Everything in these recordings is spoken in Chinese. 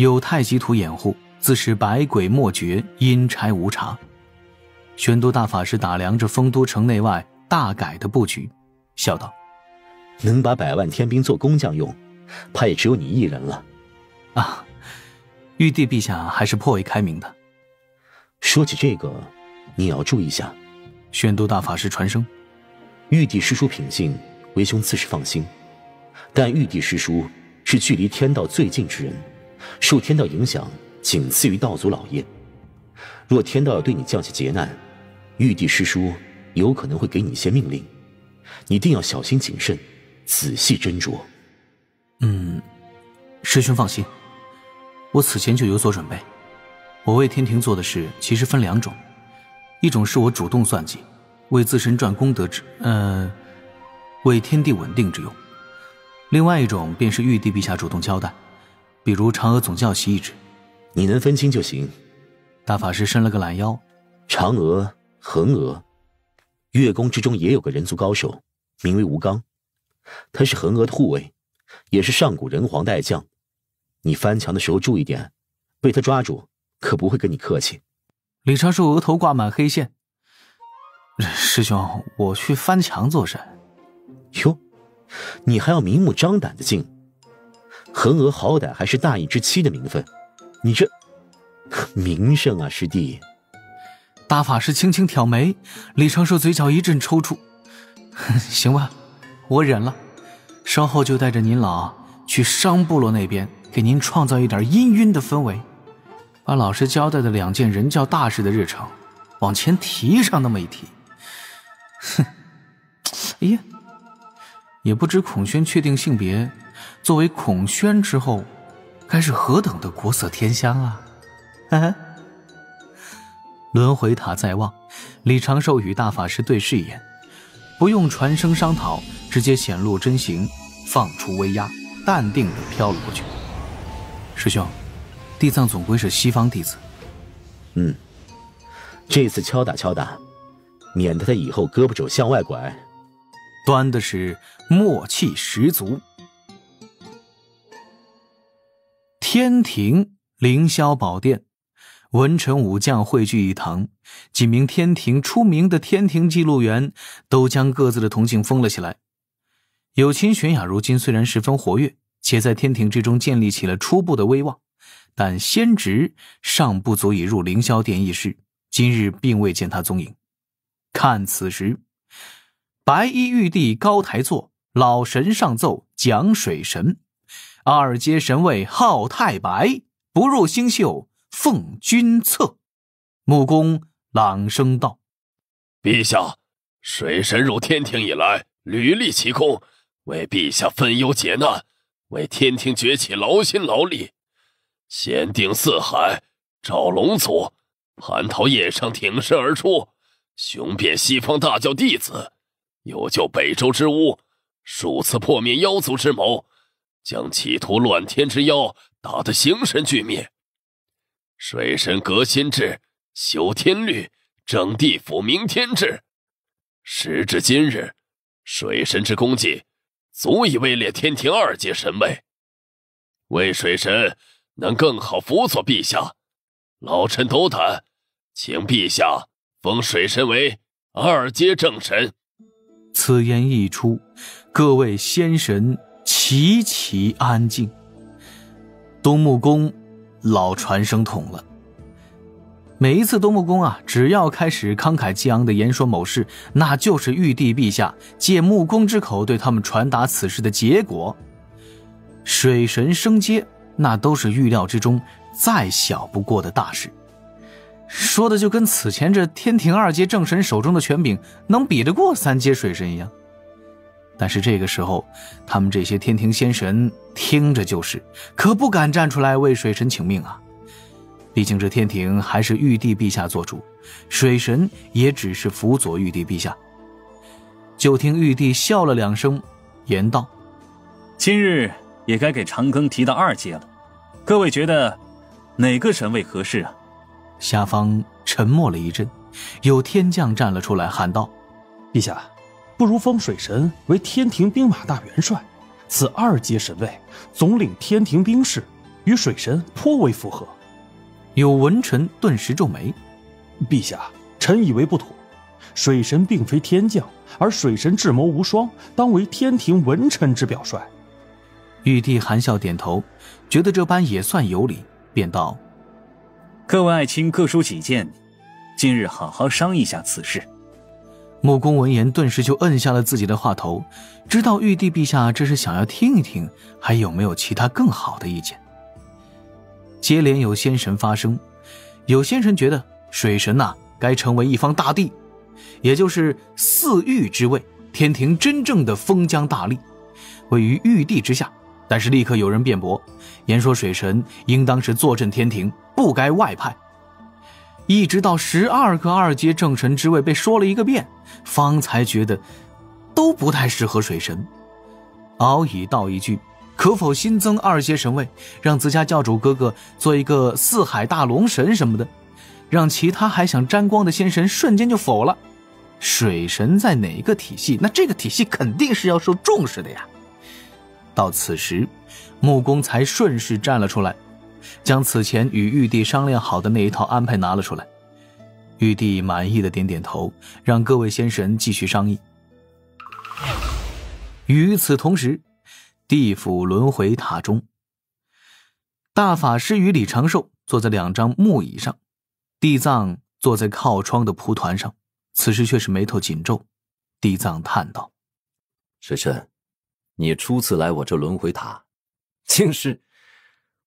有太极图掩护，自是百鬼莫绝，阴差无常。玄都大法师打量着丰都城内外大改的布局，笑道：能把100万天兵做工匠用，怕也只有你一人了。啊，玉帝陛下还是颇为开明的。说起这个，你也要注意一下。玄都大法师传声：玉帝师叔品性，为兄自是放心。但玉帝师叔是距离天道最近之人，受天道影响仅次于道祖老爷。若天道要对你降下劫难，玉帝师叔有可能会给你一些命令，你一定要小心谨慎，仔细斟酌。师兄放心，我此前就有所准备。我为天庭做的事其实分2种，一种是我主动算计，为自身赚功德为天地稳定之用；另外一种便是玉帝陛下主动交代，比如嫦娥总教习一职。你能分清就行。大法师伸了个懒腰：嫦娥、恒娥，月宫之中也有个人族高手，名为吴刚，他是恒娥的护卫，也是上古人皇的爱将。你翻墙的时候注意点，被他抓住可不会跟你客气。李长寿额头挂满黑线：师兄，我去翻墙做甚？哟，你还要明目张胆的进？恒娥好歹还是大义之妻的名分，你这名声啊，师弟。大法师轻轻挑眉，李长寿嘴角一阵抽搐。行吧，我忍了，稍后就带着您老去商部落那边，给您创造一点氤氲的氛围，把老师交代的2件人教大事的日程往前提上那么一提。哼，哎呀，也不知孔宣确定性别，作为孔宣之后，该是何等的国色天香啊！轮回塔在望，李长寿与大法师对视一眼，不用传声商讨，直接显露真形，放出威压，淡定地飘了过去。师兄，地藏总归是西方弟子。这次敲打敲打，免得他以后胳膊肘向外拐。端的是默契十足。天庭凌霄宝殿，文臣武将汇聚一堂，几名天庭出名的天庭记录员都将各自的铜镜封了起来。有亲玄雅如今虽然十分活跃，且在天庭之中建立起了初步的威望，但先职尚不足以入凌霄殿议事，今日并未见他踪影。看此时，白衣玉帝高台坐，老神上奏讲水神，2阶神位号太白，不入星宿奉君策。木工朗声道：陛下，水神入天庭以来屡立奇功，为陛下分忧解难，为天庭崛起劳心劳力，险定四海，赵龙祖蟠桃叶上挺身而出，雄辩西方大教弟子，有救北周之巫，数次破灭妖族之谋，将企图乱天之妖打得形神俱灭。水神革新制，修天律，整地府明天制。时至今日，水神之功绩足以位列天庭2阶神位。为水神能更好辅佐陛下，老臣斗胆，请陛下封水神为2阶正神。此言一出，各位仙神齐齐安静。东木公老传声筒了。每一次东木公只要开始慷慨激昂地言说某事，那就是玉帝陛下借木公之口对他们传达此事的结果。水神升阶，那都是预料之中再小不过的大事，说的就跟此前这天庭2阶正神手中的权柄能比得过3阶水神一样。但是这个时候，他们这些天庭仙神听着就是，可不敢站出来为水神请命啊。毕竟这天庭还是玉帝陛下做主，水神也只是辅佐玉帝陛下。就听玉帝笑了2声，言道：今日也该给长庚提到2阶了，各位觉得哪个神位合适啊？下方沉默了一阵，有天将站了出来喊道：陛下，不如封水神为天庭兵马大元帅，此2阶神位，总领天庭兵士，与水神颇为符合。有文臣顿时皱眉：陛下，臣以为不妥。水神并非天将，而水神智谋无双，当为天庭文臣之表率。玉帝含笑点头，觉得这般也算有理，便道：各位爱卿各抒己见，今日好好商议一下此事。木工闻言顿时就摁下了自己的话头，知道玉帝陛下这是想要听一听还有没有其他更好的意见。接连有仙神发声，有仙神觉得水神该成为一方大帝，也就是四御之位，天庭真正的封疆大吏，位于玉帝之下。但是立刻有人辩驳，言说水神应当是坐镇天庭，不该外派。一直到12个二阶正神之位被说了一个遍，方才觉得都不太适合水神。敖乙道一句：可否新增2阶神位，让自家教主哥哥做一个四海大龙神什么的，让其他还想沾光的仙神瞬间就否了。水神在哪一个体系，那这个体系肯定是要受重视的呀。到此时，木工才顺势站了出来，将此前与玉帝商量好的那一套安排拿了出来。玉帝满意的点点头，让各位仙神继续商议。与此同时，地府轮回塔中，大法师与李长寿坐在2张木椅上，地藏坐在靠窗的蒲团上，此时却是眉头紧皱。地藏叹道：水神，你初次来我这轮回塔，竟是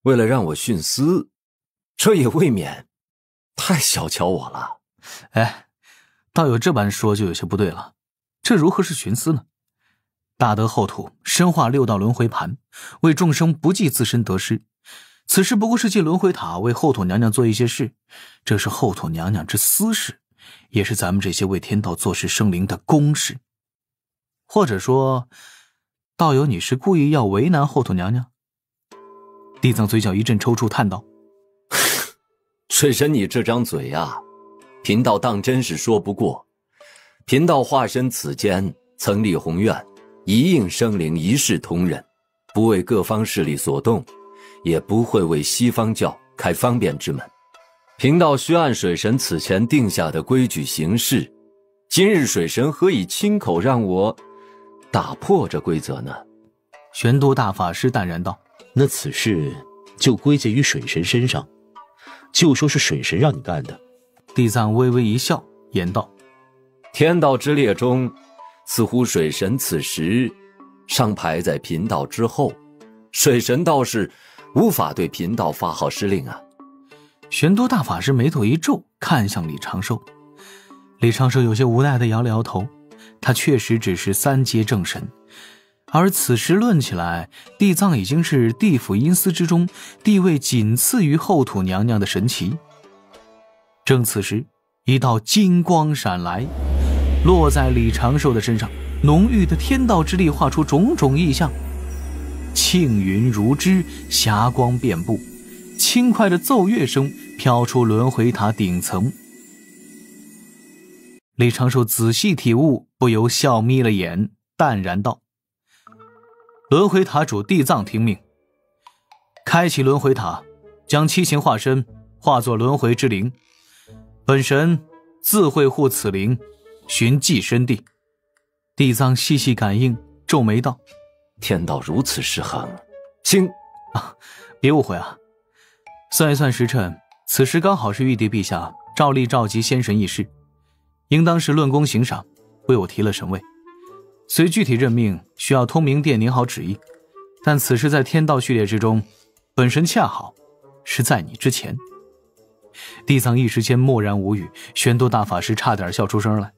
为了让我徇私，这也未免太小瞧我了。道友这般说就有些不对了，这如何是徇私呢？大德后土深化6道轮回盘，为众生不计自身得失，此事不过是借轮回塔为后土娘娘做一些事，这是后土娘娘之私事，也是咱们这些为天道做事生灵的公事。或者说，道友你是故意要为难后土娘娘？地藏嘴角一阵抽搐，叹道：水神，你这张嘴贫道当真是说不过。贫道化身此间，曾立宏愿，一应生灵，一视同仁，不为各方势力所动，也不会为西方教开方便之门。贫道需按水神此前定下的规矩行事，今日水神何以亲口让我打破这规则呢？玄都大法师淡然道：那此事就归结于水神身上，就说是水神让你干的。地藏微微一笑，言道：天道之列中，似乎水神此时尚排在贫道之后，水神倒是无法对贫道发号施令啊。玄都大法师眉头一皱，看向李长寿。李长寿有些无奈地摇了摇头，他确实只是3阶正神，而此时论起来，地藏已经是地府阴司之中地位仅次于后土娘娘的神奇。正此时，一道金光闪来，落在李长寿的身上，浓郁的天道之力画出种种异象，庆云如织，霞光遍布，轻快的奏乐声飘出轮回塔顶层。李长寿仔细体悟，不由笑眯了眼，淡然道：轮回塔主地藏听命，开启轮回塔，将七情化身化作轮回之灵，本神自会护此灵，寻寄身地。地藏细细感应，皱眉道：天道如此失衡，竟别误会啊，算一算时辰，此时刚好是玉帝陛下照例召集仙神议事，应当是论功行赏，为我提了神位。虽具体任命需要通明殿拟好旨意，但此事在天道序列之中，本神恰好是在你之前。地藏一时间默然无语，玄都大法师差点笑出声来。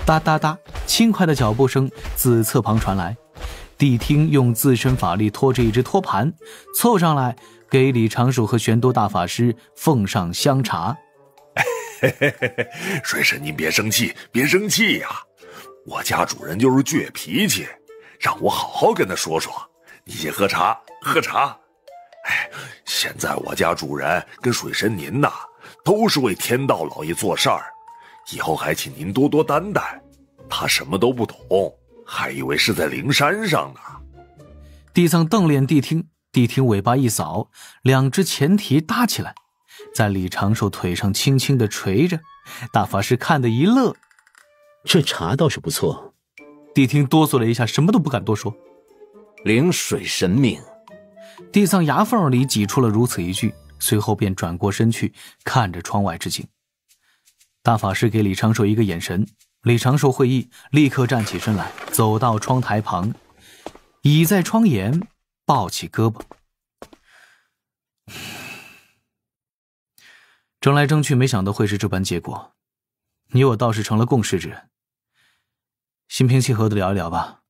哒哒哒，轻快的脚步声自侧旁传来，谛听用自身法力拖着一只托盘凑上来，给李长寿和玄都大法师奉上香茶。水神您别生气，别生气呀！我家主人就是倔脾气，让我好好跟他说说。你先喝茶，喝茶。现在我家主人跟水神您都是为天道老爷做事儿，以后还请您多多担待。他什么都不懂，还以为是在灵山上呢。地藏瞪脸谛听，谛听尾巴一扫，两只前蹄搭起来，在李长寿腿上轻轻地捶着。大法师看得一乐，这茶倒是不错。谛听哆嗦了一下，什么都不敢多说。领水神命。地藏牙缝里挤出了如此一句，随后便转过身去看着窗外之景。大法师给李长寿一个眼神，李长寿会意，立刻站起身来，走到窗台旁，倚在窗沿，抱起胳膊。争来争去，没想到会是这般结果。你我倒是成了共事之人，心平气和的聊一聊吧。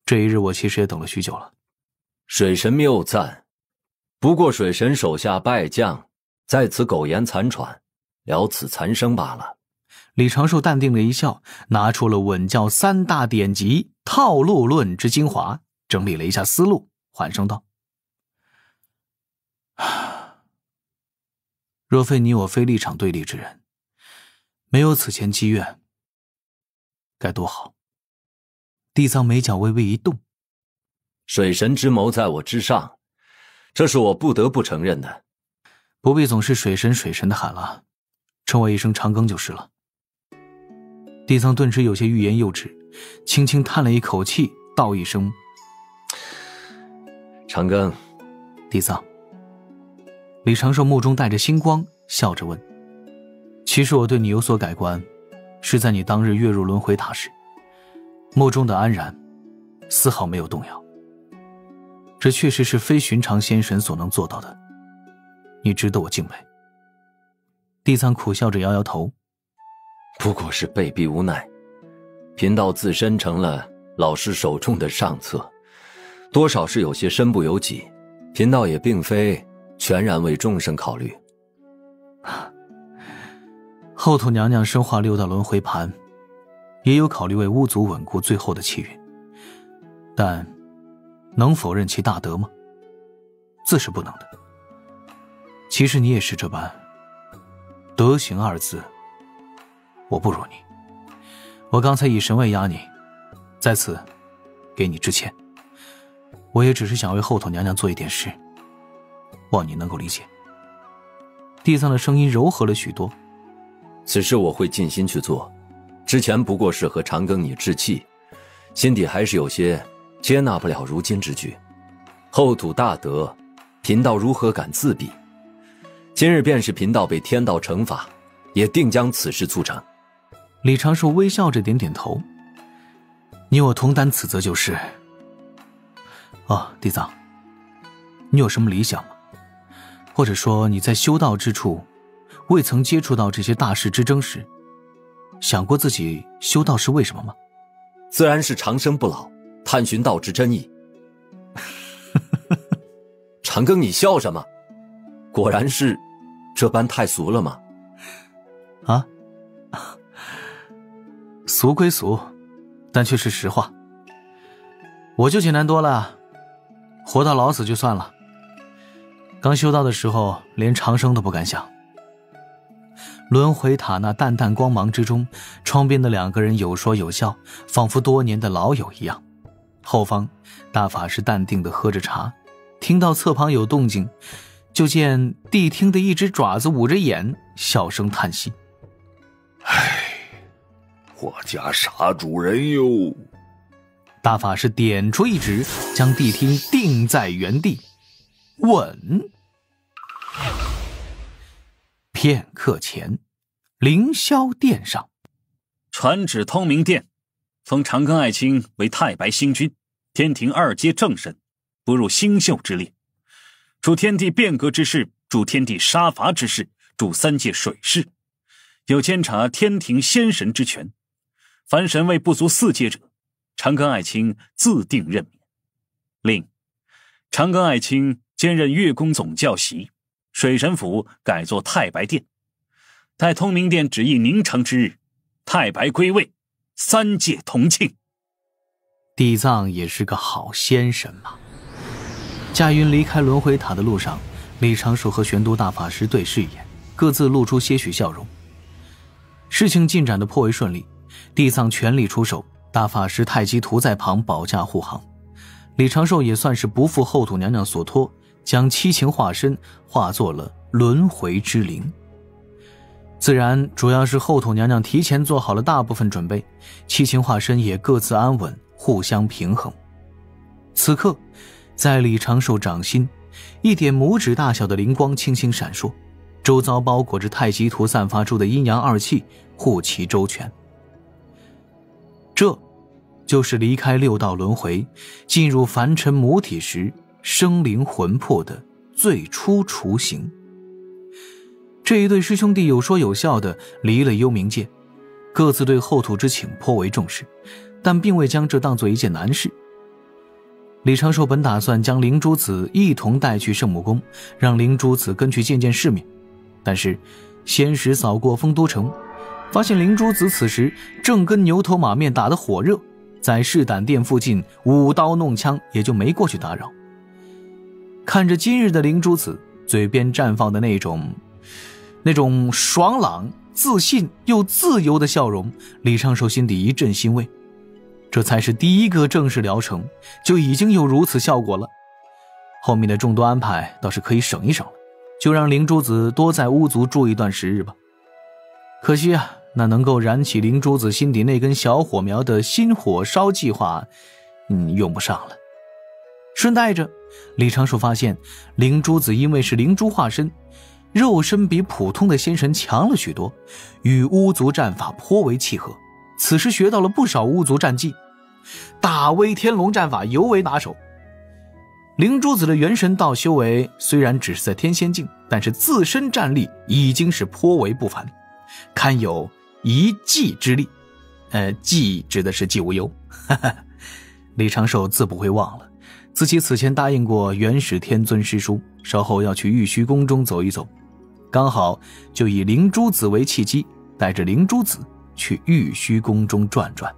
这一日我其实也等了许久了。水神谬赞，不过水神手下败将在此苟延残喘，了此残生罢了。李长寿淡定了一笑，拿出了稳教三大典籍套路论之精华，整理了一下思路，缓声道：若非你我非立场对立之人，没有此前积怨，该多好。地藏眉角微微一动，水神之谋在我之上，这是我不得不承认的。不必总是水神水神的喊了，称我一声长庚就是了。地藏顿时有些欲言又止，轻轻叹了一口气，道一声：长庚。地藏。李长寿目中带着星光，笑着问：其实我对你有所改观，是在你当日跃入轮回塔时，目中的安然丝毫没有动摇。这确实是非寻常仙神所能做到的，你值得我敬畏。地藏苦笑着摇摇头：不过是被逼无奈，贫道自身成了老师手中的上策，多少是有些身不由己，贫道也并非全然为众生考虑。后土娘娘身化6道轮回盘，也有考虑为巫族稳固最后的气运，但能否认其大德吗？自是不能的。其实你也是这般，德行2字，我不如你。我刚才以神位压你，在此给你致歉。我也只是想为后头娘娘做一点事，望你能够理解。地藏的声音柔和了许多。此事我会尽心去做，之前不过是和长庚你置气，心底还是有些接纳不了如今之举。后土大德，贫道如何敢自比？今日便是贫道被天道惩罚，也定将此事促成。李长寿微笑着点点头。你我同担此责就是。地藏，你有什么理想吗？或者说你在修道之处，未曾接触到这些大事之争时，想过自己修道是为什么吗？自然是长生不老，探寻道之真意。长庚，你笑什么？果然是这般太俗了吗？俗归俗，但却是实话。我就简单多了，活到老死就算了。刚修道的时候，连长生都不敢想。轮回塔那淡淡光芒之中，窗边的2个人有说有笑，仿佛多年的老友一样。后方，大法师淡定地喝着茶，听到侧旁有动静，就见谛听的一只爪子捂着眼，小声叹息：我家傻主人哟。大法师点出一指，将谛听定在原地，稳。片刻前，凌霄殿上，传旨通明殿，封长庚爱卿为太白星君，天庭2阶正神，不入星宿之列，主天地变革之事，主天地杀伐之事，主3界水事，有监察天庭仙神之权。凡神位不足4阶者，长庚爱卿自定任免。另，长庚爱卿兼任月宫总教习，水神府改作太白殿。待通明殿旨意凝成之日，太白归位，3界同庆。地藏也是个好仙神嘛。驾云离开轮回塔的路上，李长寿和玄都大法师对视一眼，各自露出些许笑容。事情进展得颇为顺利，地藏全力出手，大法师太极图在旁保驾护航。李长寿也算是不负后土娘娘所托，将七情化身化作了轮回之灵。自然主要是后土娘娘提前做好了大部分准备，七情化身也各自安稳，互相平衡。此刻在李长寿掌心，一点拇指大小的灵光轻轻闪烁，周遭包裹着太极图散发出的阴阳二气，护其周全。这就是离开六道轮回，进入凡尘母体时生灵魂魄的最初雏形。这一对师兄弟有说有笑的离了幽冥界，各自对后土之请颇为重视，但并未将这当作一件难事。李长寿本打算将灵珠子一同带去圣母宫，让灵珠子跟去见见世面，但是仙使扫过丰都城，发现灵珠子此时正跟牛头马面打得火热，在试胆殿附近舞刀弄枪，也就没过去打扰。看着今日的灵珠子嘴边绽放的那种爽朗、自信又自由的笑容，李长寿心底一阵欣慰。这才是第一个正式疗程，就已经有如此效果了。后面的众多安排倒是可以省一省了，就让灵珠子多在巫族住一段时日吧。可惜啊，那能够燃起灵珠子心底那根小火苗的新火烧计划，用不上了。顺带着，李长寿发现灵珠子因为是灵珠化身，肉身比普通的仙神强了许多，与巫族战法颇为契合。此时学到了不少巫族战技，大威天龙战法尤为拿手。灵珠子的元神道修为虽然只是在天仙境，但是自身战力已经是颇为不凡，堪有一技之力。技指的是技无忧。李长寿自不会忘了，自己此前答应过元始天尊师叔，稍后要去玉虚宫中走一走，刚好就以灵珠子为契机，带着灵珠子去玉虚宫中转转。